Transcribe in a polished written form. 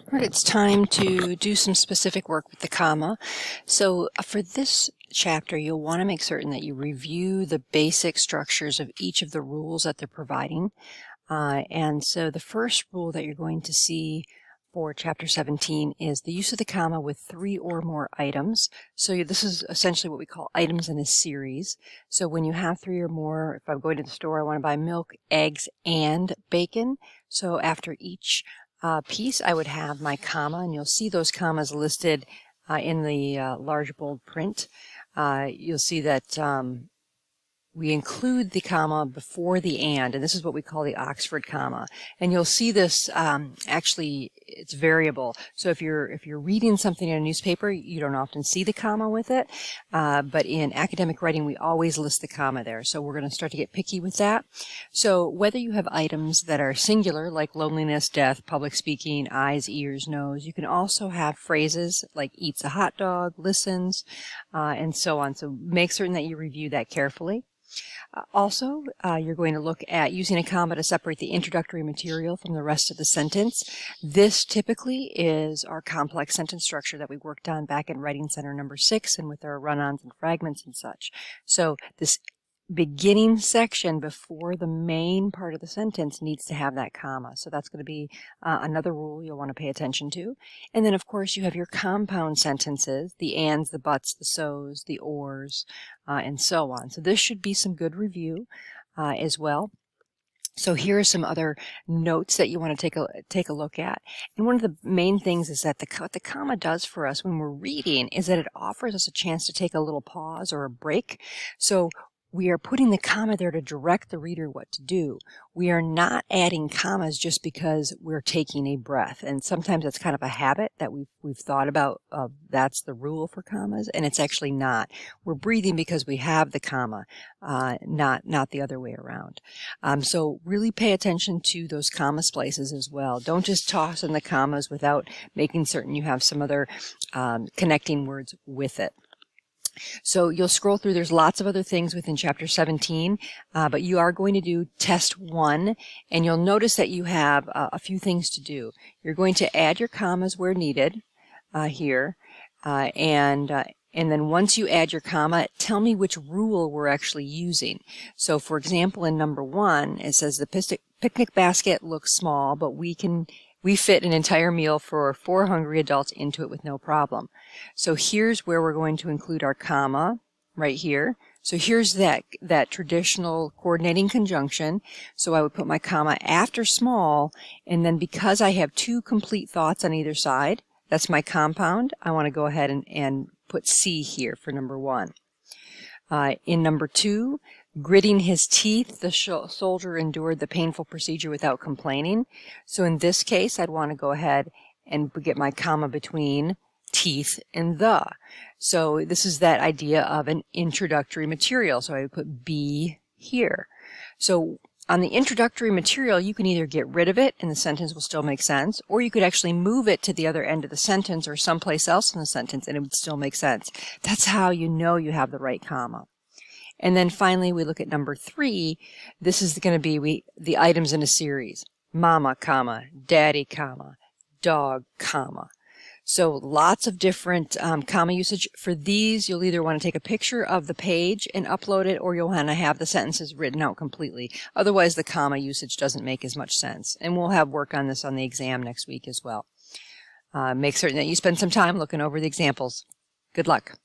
All right, it's time to do some specific work with the comma. So for this chapter, you'll want to make certain that you review the basic structures of each of the rules that they're providing. And so the first rule that you're going to see for chapter 17 is the use of the comma with 3 or more items. So this is essentially what we call items in a series. So when you have 3 or more, if I'm going to the store, I want to buy milk, eggs, and bacon. So after each piece, I would have my comma, and you'll see those commas listed in the large bold print. You'll see that we include the comma before the and this is what we call the Oxford comma. And you'll see this actually it's variable. So if you're reading something in a newspaper, you don't often see the comma with it, but in academic writing we always list the comma there. So we're going to start to get picky with that. So whether you have items that are singular like loneliness, death, public speaking, eyes, ears, nose, you can also have phrases like eats a hot dog, listens, and so on. So make certain that you review that carefully. Also, you're going to look at using a comma to separate the introductory material from the rest of the sentence. This typically is our complex sentence structure that we worked on back in Writing Center number 6 and with our run-ons and fragments and such. So this beginning section before the main part of the sentence needs to have that comma. So that's going to be another rule you'll want to pay attention to. And then, of course, you have your compound sentences, the ands, the buts, the so's, the ors, and so on. So this should be some good review as well. So here are some other notes that you want to take a look at. And one of the main things is that what the comma does for us when we're reading is that it offers us a chance to take a little pause or a break. So we are putting the comma there to direct the reader what to do. We are not adding commas just because we're taking a breath. And sometimes that's kind of a habit that we've thought about. That's the rule for commas, and it's actually not. We're breathing because we have the comma, not the other way around. So really pay attention to those comma splices as well. Don't just toss in the commas without making certain you have some other connecting words with it. So you'll scroll through. There's lots of other things within chapter 17, but you are going to do test 1, and you'll notice that you have a few things to do. You're going to add your commas where needed here, and then once you add your comma, tell me which rule we're actually using. So for example, in number 1, it says the picnic basket looks small, but we fit an entire meal for 4 hungry adults into it with no problem. So here's where we're going to include our comma right here. So here's that traditional coordinating conjunction. So I would put my comma after small, and then because I have 2 complete thoughts on either side, that's my compound, I want to go ahead and put C here for number 1. In number 2, gritting his teeth, the soldier endured the painful procedure without complaining. So in this case, I'd want to go ahead and get my comma between teeth and the. So this is that idea of an introductory material. So I would put B here. So on the introductory material, you can either get rid of it and the sentence will still make sense, or you could actually move it to the other end of the sentence or someplace else in the sentence and it would still make sense. That's how you know you have the right comma. And then finally, we look at number 3. This is going to be the items in a series. Mama, comma, daddy, comma, dog, comma. So lots of different comma usage. For these, you'll either want to take a picture of the page and upload it, or you'll want to have the sentences written out completely. Otherwise, the comma usage doesn't make as much sense. And we'll have work on this on the exam next week as well. Make certain that you spend some time looking over the examples. Good luck.